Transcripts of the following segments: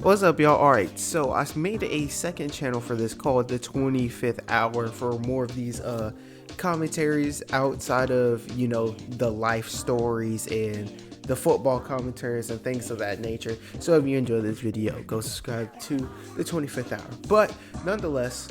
What's up, y'all? Alright, so I made a second channel for this called the 25th Hour for more of these commentaries outside of, the life stories and the football commentaries and things of that nature. So if you enjoy this video, go subscribe to the 25th Hour. But nonetheless,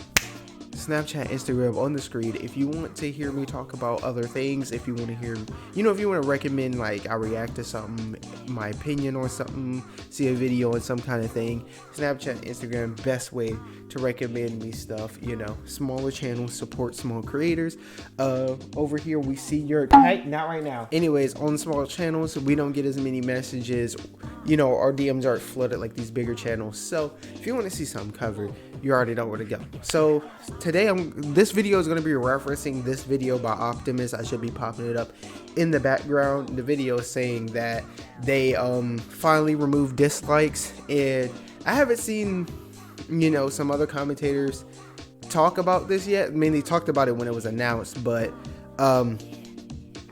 Snapchat, Instagram on the screen. If you want to hear me talk about other things, if you want to hear, if you want to recommend, like, I react to something, my opinion on something, see a video on some kind of thing, Snapchat, Instagram, best way to recommend me stuff. Smaller channels support small creators. Over here we see your, hey, not right now. Anyways, on smaller channels, we don't get as many messages. Our DMs aren't flooded like these bigger channels. So if you want to see something covered, you already know where to go. So today, this video is going to be referencing this video by Optimus. I should be popping it up in the background. The video is saying that they finally removed dislikes, and I haven't seen some other commentators talk about this yet. I mean, they talked about it when it was announced, but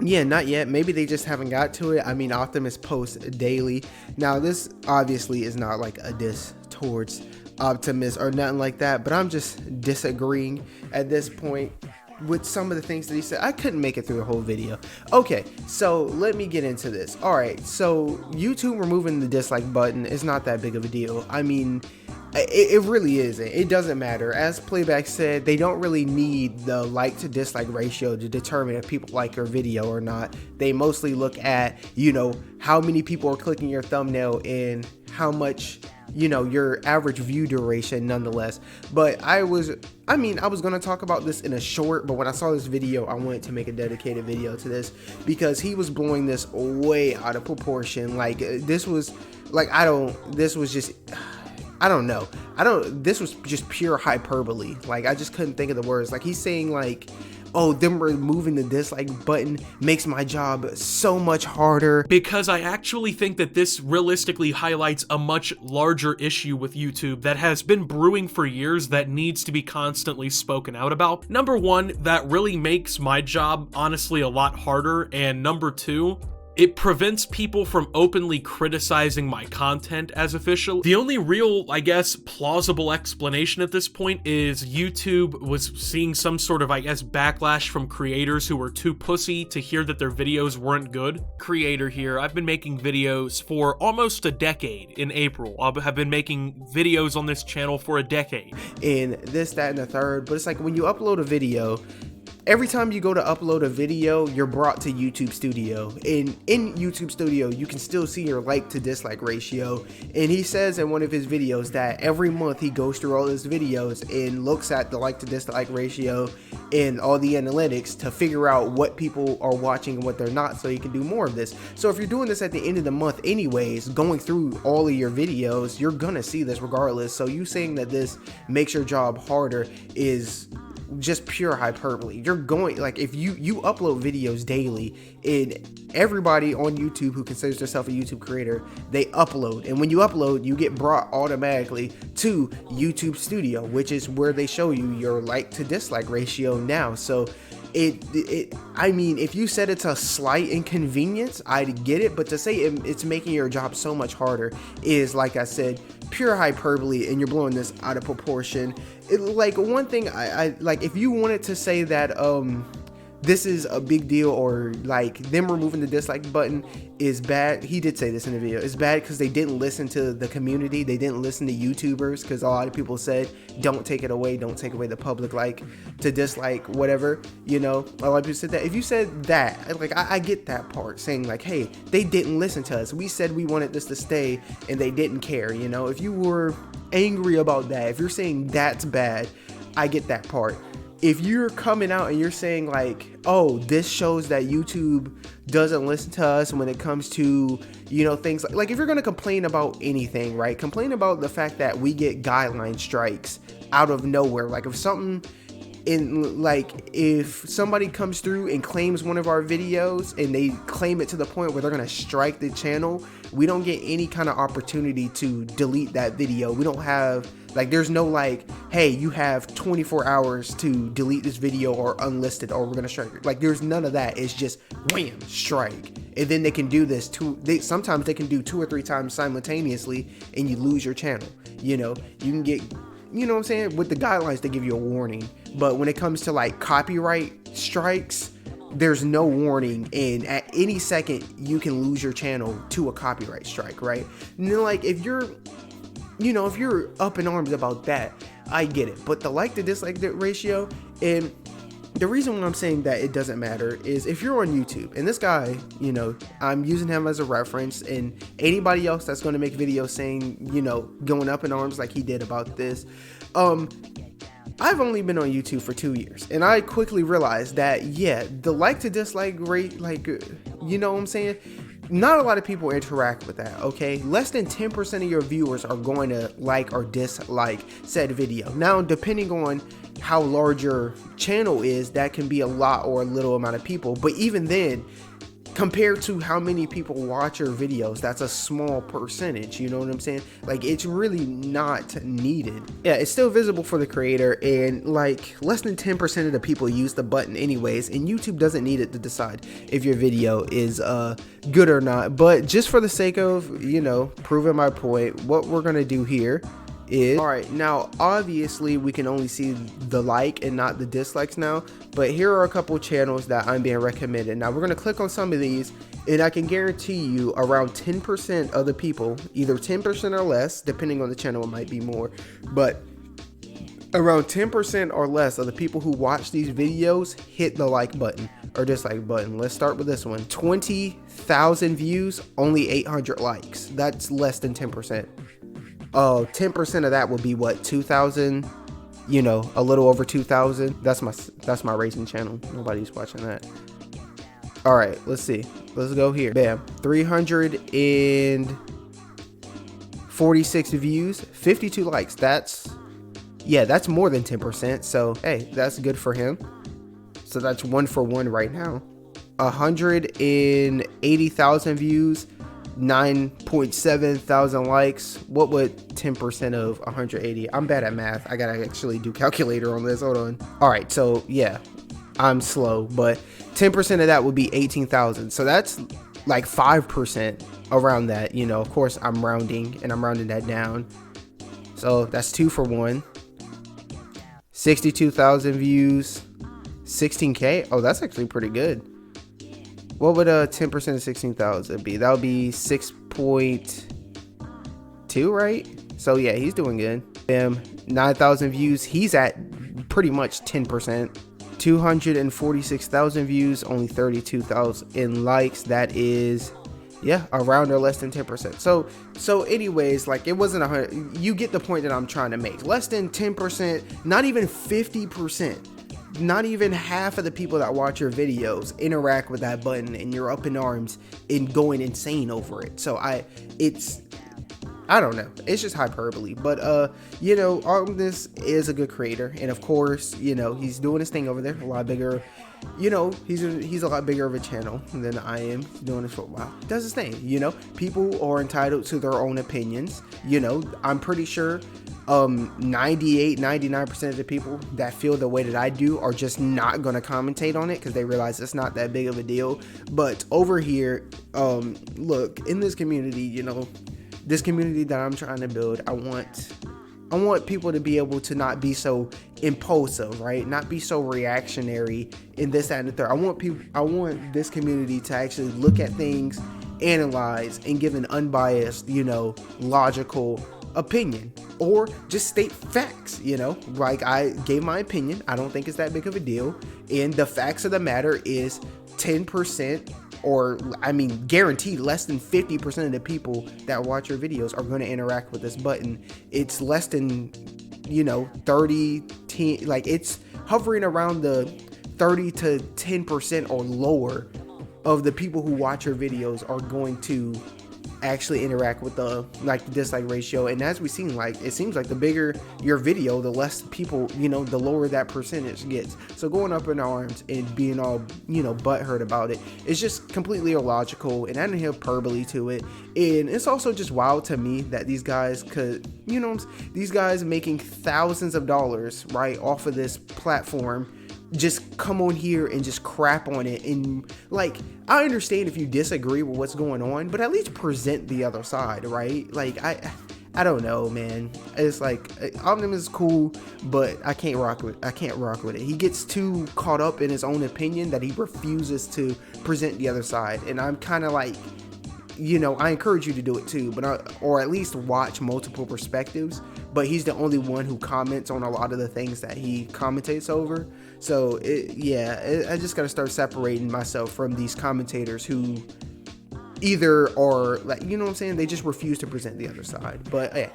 yeah, not yet. Maybe they just haven't got to it. I mean, Optimus posts daily. Now, this obviously is not like a diss towards Optimus or nothing like that, but I'm just disagreeing at this point with some of the things that he said. I couldn't make it through the whole video. Okay, so let me get into this. Alright, so YouTube removing the dislike button is not that big of a deal. I mean, it really isn't. It doesn't matter. As Playback said, they don't really need the like to dislike ratio to determine if people like your video or not. They mostly look at, how many people are clicking your thumbnail and how much, your average view duration nonetheless. But I was going to talk about this in a short, but when I saw this video, I wanted to make a dedicated video to this because he was blowing this way out of proportion. Like, this was just pure hyperbole. Like, I just couldn't think of the words. Like, he's saying, like, oh, them removing the dislike button makes my job so much harder. Because I actually think that this realistically highlights a much larger issue with YouTube that has been brewing for years that needs to be constantly spoken out about. Number one, that really makes my job honestly a lot harder, and number two, it prevents people from openly criticizing my content as official. The only real, I guess, plausible explanation at this point is YouTube was seeing some sort of, backlash from creators who were too pussy to hear that their videos weren't good. Creator here, I've been making videos for almost a decade in April. I have been making videos on this channel for a decade. And this, that, and the third, but it's like when you upload a video, every time you go to upload a video, you're brought to YouTube Studio. And in YouTube Studio, you can still see your like to dislike ratio. And he says in one of his videos that every month he goes through all his videos and looks at the like to dislike ratio and all the analytics to figure out what people are watching and what they're not, so you can do more of this. So if you're doing this at the end of the month anyways, going through all of your videos, you're gonna see this regardless. So you saying that this makes your job harder is just pure hyperbole. You're going, like, if you upload videos daily, and everybody on YouTube who considers themselves a YouTube creator, they upload, and when you upload, you get brought automatically to YouTube Studio, which is where they show you your like to dislike ratio now. So I mean, if you said it's a slight inconvenience, I'd get it, but to say it's making your job so much harder is, like I said, pure hyperbole, and you're blowing this out of proportion. Like, one thing I like, if you wanted to say that this is a big deal, or like them removing the dislike button is bad, he did say this in the video, it's bad because they didn't listen to the community, they didn't listen to YouTubers, because a lot of people said don't take it away, don't take away the public like to dislike, whatever, a lot of people said that. If you said that, like, I get that part, saying like, hey, they didn't listen to us, we said we wanted this to stay and they didn't care. If you were angry about that, if you're saying that's bad, I get that part. If you're coming out and you're saying like, oh, this shows that YouTube doesn't listen to us when it comes to, things like if you're going to complain about anything, right? Complain about the fact that we get guideline strikes out of nowhere. Like, if something And like, if somebody comes through and claims one of our videos and they claim it to the point where they're gonna strike the channel, we don't get any kind of opportunity to delete that video. We don't have, like, there's no like, hey, you have 24 hours to delete this video or unlist it or we're gonna strike it. Like, there's none of that. It's just wham, strike. And then they can do this sometimes they can do 2 or 3 times simultaneously and you lose your channel. You know, you can get, you know what I'm saying? With the guidelines, they give you a warning. But when it comes to like copyright strikes, there's no warning. And at any second, you can lose your channel to a copyright strike, right? And then like, if you're up in arms about that, I get it. But the like to dislike ratio, and the reason why I'm saying that it doesn't matter is if you're on YouTube, and this guy, you know, I'm using him as a reference, and anybody else that's going to make videos saying, you know, going up in arms like he did about this, I've only been on YouTube for 2 years, and I quickly realized that, yeah, the like to dislike rate, like, you know what I'm saying? Not a lot of people interact with that, okay? Less than 10% of your viewers are going to like or dislike said video. Now, depending on how large your channel is, that can be a lot or a little amount of people. But even then, compared to how many people watch your videos, that's a small percentage, you know what I'm saying? Like, it's really not needed. Yeah, it's still visible for the creator, and like less than 10% of the people use the button anyways, and YouTube doesn't need it to decide if your video is good or not. But just for the sake of, you know, proving my point, what we're gonna do here is, all right, now obviously we can only see the like and not the dislikes now, but here are a couple channels that I'm being recommended. Now we're going to click on some of these, and I can guarantee you around 10% of the people, either 10% or less, depending on the channel, it might be more, but around 10% or less of the people who watch these videos hit the like button or dislike button. Let's start with this one. 20,000 views, only 800 likes. That's less than 10%. 10% of that would be what, 2,000, you know, a little over 2,000. That's my racing channel. Nobody's watching that. All right, let's see. Let's go here. Bam, 346 views, 52 likes. That's more than 10%. So, hey, that's good for him. So that's 1 for 1 right now. 180,000 views, 9.7 thousand likes. What would 10% of 180? I'm bad at math. I gotta actually do calculator on this. Hold on. All right, so yeah, I'm slow, but 10% of that would be 18,000. So that's like 5% around that. You know, of course I'm rounding, and I'm rounding that down. So that's 2 for 1. 62,000 views, 16K. Oh, that's actually pretty good. What would 10% of 16,000 be? That would be 6.2, right? So yeah, he's doing good. 9,000 views. He's at pretty much 10%. 246,000 views, only 32,000 in likes. That is, yeah, around or less than 10%. So anyways, like, it wasn't 100. You get the point that I'm trying to make. Less than 10%, not even 50%. Not even half of the people that watch your videos interact with that button, and you're up in arms and going insane over it. So I don't know, it's just hyperbole. But you know, this is a good creator, and of course, you know, he's doing his thing over there, a lot bigger. You know, he's a lot bigger of a channel than I am. He's doing this for a while. Does his thing. You know, people are entitled to their own opinions. You know, I'm pretty sure 99% of the people that feel the way that I do are just not going to commentate on it because they realize it's not that big of a deal. But over here, look, in this community, you know, this community that I'm trying to build, I want people to be able to not be so impulsive, right? Not be so reactionary in this, that, and the third. I want this community to actually look at things, analyze, and give an unbiased, you know, logical opinion, or just state facts. You know, like, I gave my opinion. I don't think it's that big of a deal, and the facts of the matter is 10%, or I mean guaranteed less than 50% of the people that watch your videos are going to interact with this button. It's less than, you know, 30, like, it's hovering around the 30 to 10% or lower of the people who watch your videos are going to actually interact with the dislike ratio. And as we've seen, like, it seems like the bigger your video, the less people, you know, the lower that percentage gets. So going up in arms and being all, you know, butthurt about it is just completely illogical and adding hyperbole to it. And it's also just wild to me that these guys could, you know, these guys making thousands of dollars, right, off of this platform, just come on here and just crap on it. And like, I understand if you disagree with what's going on, but at least present the other side, right? Like, I don't know, man. It's like, Optimus is cool, but I can't rock with it. He gets too caught up in his own opinion that he refuses to present the other side. And I'm kind of like, you know, I encourage you to do it too, but or at least watch multiple perspectives. But he's the only one who comments on a lot of the things that he commentates over. So I just gotta start separating myself from these commentators who either are like, you know what I'm saying, they just refuse to present the other side. But yeah,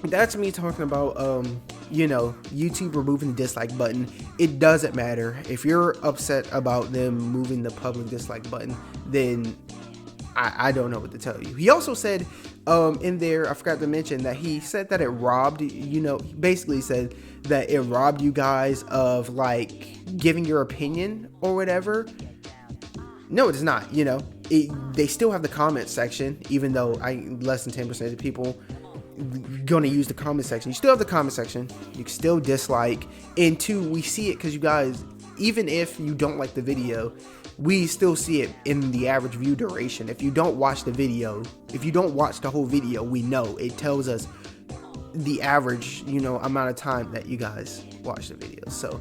that's me talking about you know, YouTube removing the dislike button. It doesn't matter if you're upset about them moving the public dislike button, then I don't know what to tell you. He also said in there, I forgot to mention that he said that it robbed, you know, basically said that it robbed you guys of like giving your opinion or whatever. No, it's not. You know, they still have the comment section, even though less than 10% of the people gonna use the comment section. You still have the comment section. You can still dislike. And two, we see it because you guys, even if you don't like the video, we still see it in the average view duration. If you don't watch the video, if you don't watch the whole video, we know it tells us the average, you know, amount of time that you guys watch the video. So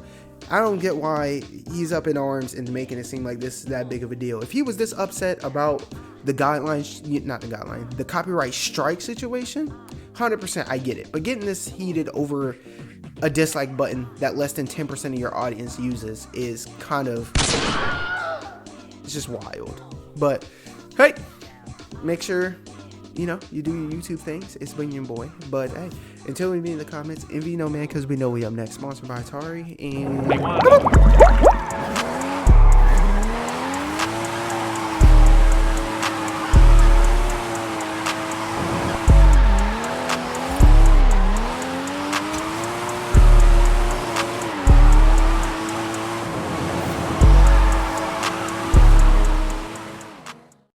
I don't get why he's up in arms and making it seem like this is that big of a deal. If he was this upset about the the copyright strike situation, 100% I get it. But getting this heated over a dislike button that less than 10% of your audience uses is kind of, it's just wild. But hey, make sure, you know, you do your YouTube things. It's been your boy. But hey, until we meet in the comments, envy no man, because we know we up next. Sponsored by Atari. And